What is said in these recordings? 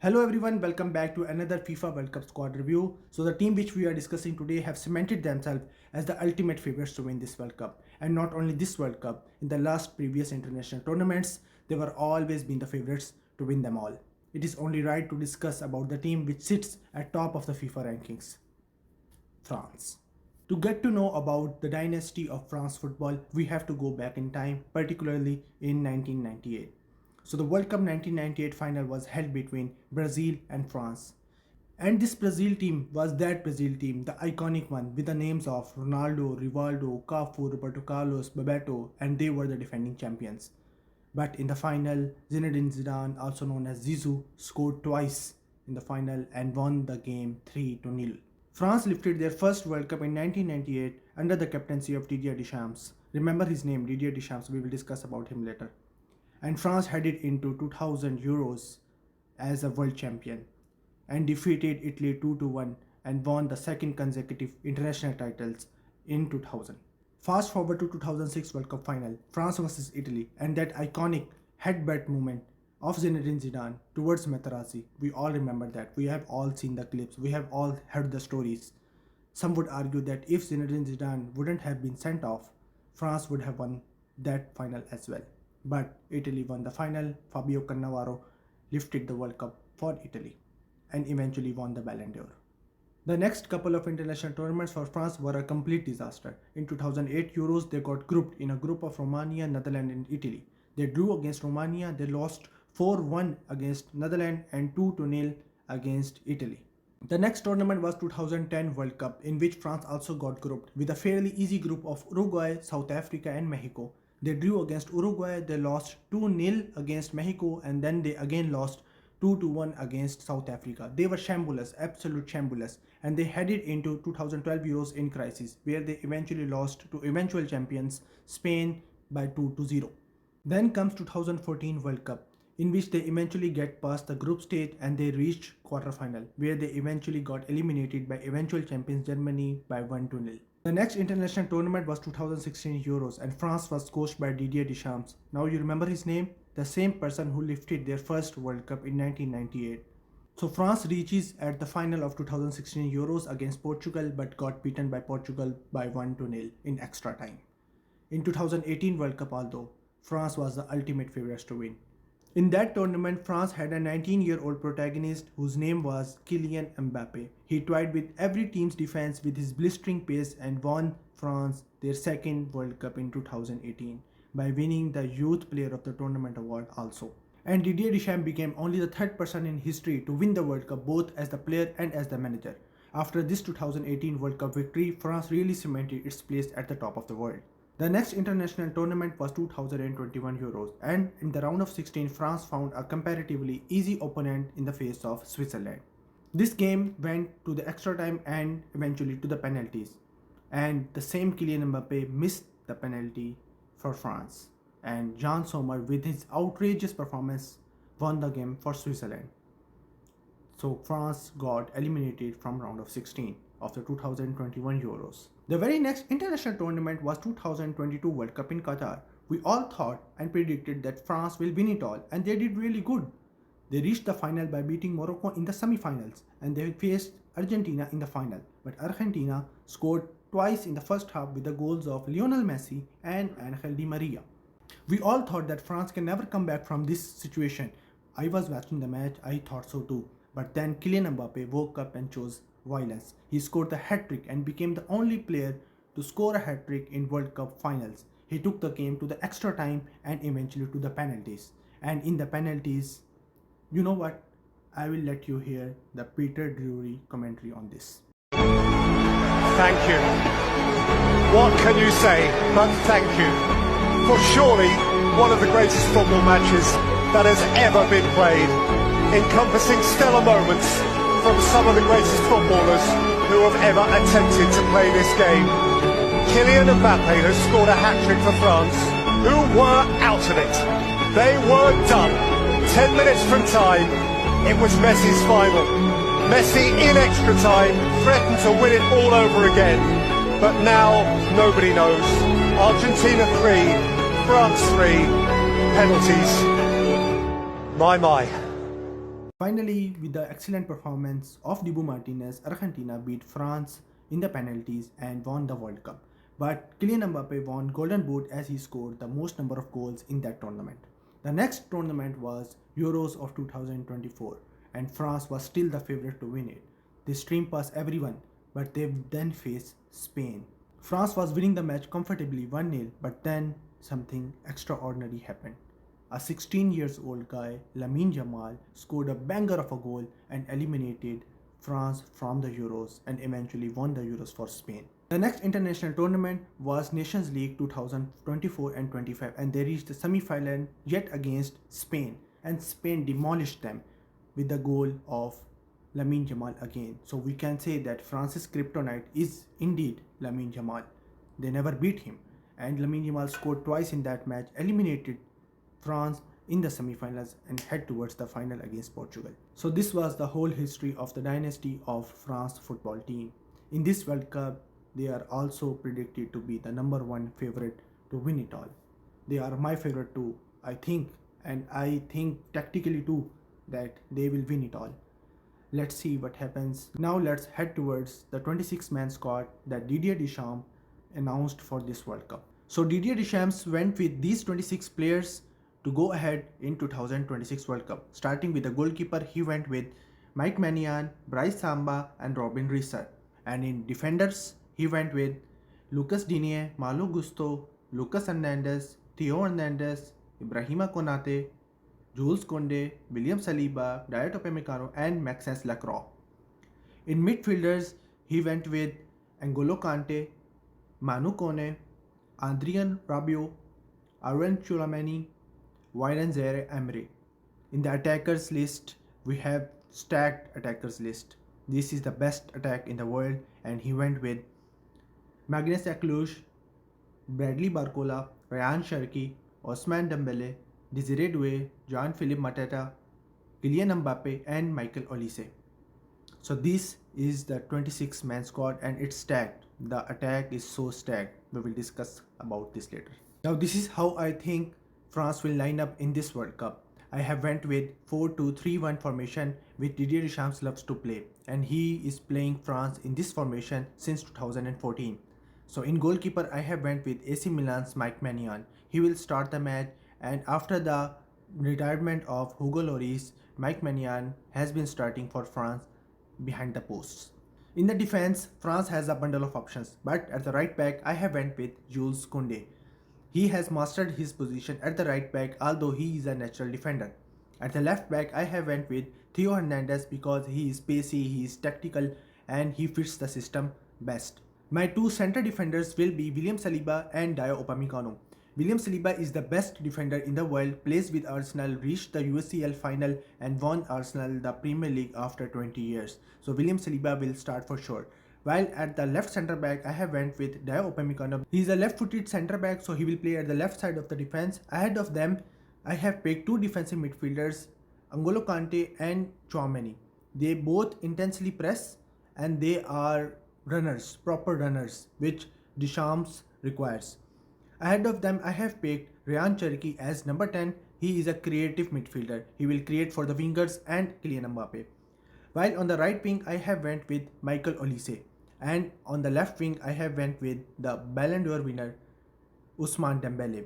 Hello everyone, welcome back to another FIFA World Cup squad review. So the team which we are discussing today have cemented themselves as the ultimate favorites to win this World Cup. And not only this World Cup, in the last previous international tournaments, they were always been the favorites to win them all. It is only right to discuss about the team which sits at top of the FIFA rankings, France. To get to know about the dynasty of France football, we have to go back in time, particularly in 1998. So the World Cup 1998 final was held between Brazil and France. And this Brazil team was that Brazil team, the iconic one with the names of Ronaldo, Rivaldo, Cafu, Roberto Carlos, Bebeto, and they were the defending champions. But in the final, Zinedine Zidane, also known as Zizou, scored twice in the final and won the game 3-0. France lifted their first World Cup in 1998 under the captaincy of Didier Deschamps. Remember his name, Didier Deschamps, we will discuss about him later. And France headed into 2000 Euros as a world champion and defeated Italy 2-1 and won the second consecutive international titles in 2000. Fast forward to 2006 World Cup final, France vs Italy, and that iconic headbutt movement of Zinedine Zidane towards Materazzi. We all remember that. We have all seen the clips. We have all heard the stories. Some would argue that if Zinedine Zidane wouldn't have been sent off, France would have won that final as well. But Italy won the final. Fabio Cannavaro lifted the World Cup for Italy and eventually won the Ballon d'Or. The next couple of international tournaments for France were a complete disaster. In 2008 Euros, they got grouped in a group of Romania, Netherlands and Italy. They drew against Romania, they lost 4-1 against Netherlands and 2-0 against Italy. The next tournament was 2010 World Cup, in which France also got grouped with a fairly easy group of Uruguay, South Africa and Mexico. They drew against Uruguay, they lost 2-0 against Mexico, and then they again lost 2-1 against South Africa. They were shambles, absolute shambles, and they headed into 2012 Euros in crisis, where they eventually lost to eventual champions Spain by 2-0. Then comes 2014 World Cup, in which they eventually get past the group stage and they reached quarterfinal, where they eventually got eliminated by eventual champions Germany by 1-0. The next international tournament was 2016 Euros and France was coached by Didier Deschamps. Now you remember his name? The same person who lifted their first World Cup in 1998. So France reaches at the final of 2016 Euros against Portugal but got beaten by Portugal by 1-0 in extra time. In 2018 World Cup although, France was the ultimate favourites to win. In that tournament, France had a 19-year-old protagonist whose name was Kylian Mbappé. He toyed with every team's defense with his blistering pace and won France their second World Cup in 2018 by winning the Youth Player of the Tournament award also. And Didier Deschamps became only the third person in history to win the World Cup both as the player and as the manager. After this 2018 World Cup victory, France really cemented its place at the top of the world. The next international tournament was 2021 Euros, and in the round of 16 France found a comparatively easy opponent in the face of Switzerland. This game went to the extra time and eventually to the penalties, and the same Kylian Mbappé missed the penalty for France, and Jan Sommer with his outrageous performance won the game for Switzerland. So France got eliminated from round of 16 of the 2021 Euros. The very next international tournament was 2022 World Cup in Qatar. We all thought and predicted that France will win it all, and they did really good. They reached the final by beating Morocco in the semi-finals and they faced Argentina in the final. But Argentina scored twice in the first half with the goals of Lionel Messi and Angel Di Maria. We all thought that France can never come back from this situation. I was watching the match, I thought so too. But then Kylian Mbappé woke up and chose violence. He scored the hat-trick and became the only player to score a hat-trick in World Cup finals. He took the game to the extra time and eventually to the penalties. And in the penalties, you know what? I will let you hear the Peter Drury commentary on this. Thank you. What can you say but thank you for surely one of the greatest football matches that has ever been played, encompassing stellar moments from some of the greatest footballers who have ever attempted to play this game. Kylian Mbappé has scored a hat-trick for France, who were out of it. They were done. 10 minutes from time, it was Messi's final. Messi in extra time threatened to win it all over again, but now nobody knows. Argentina 3, France 3, penalties. My. Finally, with the excellent performance of Dibu Martinez, Argentina beat France in the penalties and won the World Cup. But Kylian Mbappé won Golden Boot as he scored the most number of goals in that tournament. The next tournament was Euros of 2024 and France was still the favorite to win it. They streamed past everyone, but they then faced Spain. France was winning the match comfortably 1-0, but then something extraordinary happened. A 16 years old guy, Lamine Yamal, scored a banger of a goal and eliminated France from the Euros and eventually won the Euros for Spain. The next international tournament was Nations League 2024 and 25 and they reached the semi-final yet against Spain and Spain demolished them with the goal of Lamine Yamal again. So we can say that France's kryptonite is indeed Lamine Yamal. They never beat him and Lamine Yamal scored twice in that match, eliminated France in the semi-finals and head towards the final against Portugal. So this was the whole history of the dynasty of France football team. In this World Cup, they are also predicted to be the number one favorite to win it all. They are my favorite too, I think, and I think tactically too that they will win it all. Let's see what happens. Now let's head towards the 26-man squad that Didier Deschamps announced for this World Cup. So Didier Deschamps went with these 26 players to go ahead in 2026 World Cup. Starting with the goalkeeper, he went with Mike Maignan, Bryce Samba and Robin Reeser. And in defenders, he went with Lucas Digne, Malo Gusto, Lucas Hernandez, Theo Hernandez, Ibrahima Konate, Jules Koundé, William Saliba, Dayot Upamecano and Maxence Lacroix. In midfielders, he went with N'Golo Kante, Manu Kone, Adrien Rabiot, Aaron Chouameni, Warren Zaire-Emery. In the attackers list, we have stacked attackers list. This is the best attack in the world and he went with Magnus Aklush, Bradley Barcola, Rayan Cherki, Ousmane Dembele, Desiree Doué, Jean-Philippe Mateta, Kylian Mbappé and Michael Olise. So this is the 26-man squad and it's stacked. The attack is so stacked. We will discuss about this later. Now this is how I think France will line up in this World Cup. I have went with 4-2-3-1 formation which Didier Deschamps loves to play and he is playing France in this formation since 2014. So in goalkeeper I have went with AC Milan's Mike Maignan. He will start the match and after the retirement of Hugo Lloris, Mike Maignan has been starting for France behind the posts. In the defense, France has a bundle of options, but at the right back I have went with Jules Koundé. He has mastered his position at the right back although he is a natural defender. At the left back I have went with Theo Hernandez because he is pacey, he is tactical and he fits the system best. My two center defenders will be William Saliba and Dayot Upamecano. William Saliba is the best defender in the world, plays with Arsenal, reached the UCL final and won Arsenal the Premier League after 20 years. So William Saliba will start for sure. While at the left centre back, I have went with Dayot Upamecano. He is a left-footed centre back, so he will play at the left side of the defense. Ahead of them, I have picked two defensive midfielders, N'Golo Kante and Chouameni. They both intensely press and they are runners, proper runners, which Deschamps requires. Ahead of them, I have picked Rayan Cherki as number 10. He is a creative midfielder. He will create for the wingers and Kylian Mbappé. While on the right wing, I have went with Michael Olise. And on the left wing, I have went with the Ballon d'Or winner, Ousmane Dembele.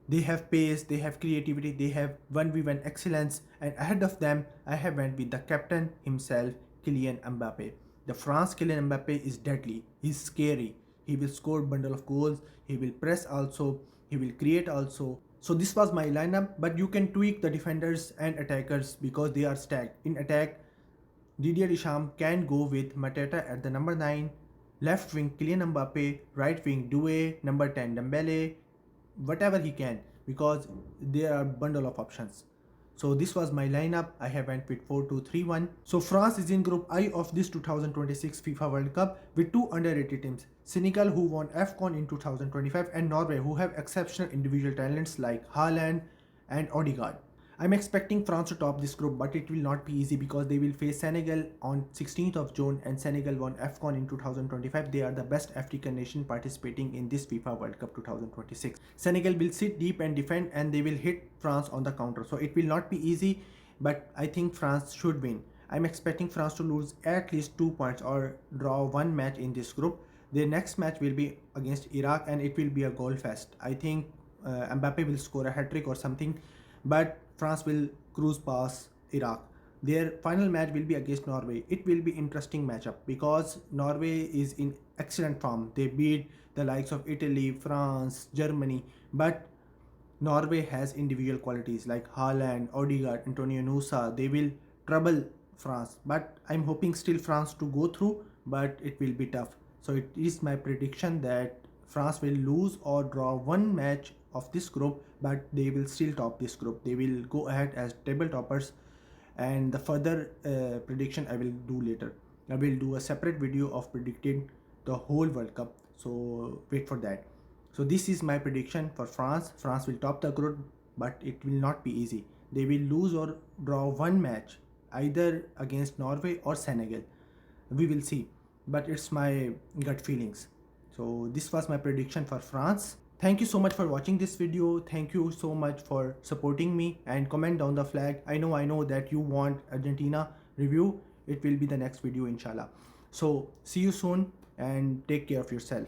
They have pace, they have creativity, they have 1v1 excellence. And ahead of them, I have went with the captain himself, Kylian Mbappé. The France Kylian Mbappé is deadly. He's scary. He will score a bundle of goals. He will press also. He will create also. So this was my lineup, but you can tweak the defenders and attackers because they are stacked. In attack, Didier Deschamps can go with Mateta at the number 9, left wing Kylian Mbappé, right wing Doué, number 10 Dembele, whatever he can because there are a bundle of options. So this was my lineup. I have went with 4-2-3-1. So France is in Group I of this 2026 FIFA World Cup with two underrated teams. Senegal, who won AFCON in 2025, and Norway, who have exceptional individual talents like Haaland and Odegaard. I'm expecting France to top this group, but it will not be easy because they will face Senegal on 16th of June and Senegal won AFCON in 2025. They are the best African nation participating in this FIFA World Cup 2026. Senegal will sit deep and defend and they will hit France on the counter. So it will not be easy. but I think France should win. I'm expecting France to lose at least 2 points or draw one match in this group. Their next match will be against Iraq and it will be a goal fest. I think Mbappe will score a hat trick or something, but France will cruise past Iraq. Their final match will be against Norway. It will be interesting matchup because Norway is in excellent form. They beat the likes of Italy, France, Germany, but Norway has individual qualities like Haaland, Odegaard, Antonio Nusa. They will trouble France, but I'm hoping still France to go through, but it will be tough. So it is my prediction that France will lose or draw one match of this group, but they will still top this group. They will go ahead as table toppers, and the further prediction I will do later. I will do a separate video of predicting the whole World Cup. So wait for that. So this is my prediction for France. France will top the group, but it will not be easy. They will lose or draw one match, either against Norway or Senegal. We will see, but it's my gut feelings. So this was my prediction for France. Thank you so much for watching this video. Thank you so much for supporting me, and comment down the flag. I know that you want Argentina review. It will be the next video inshallah. So see you soon and take care of yourself.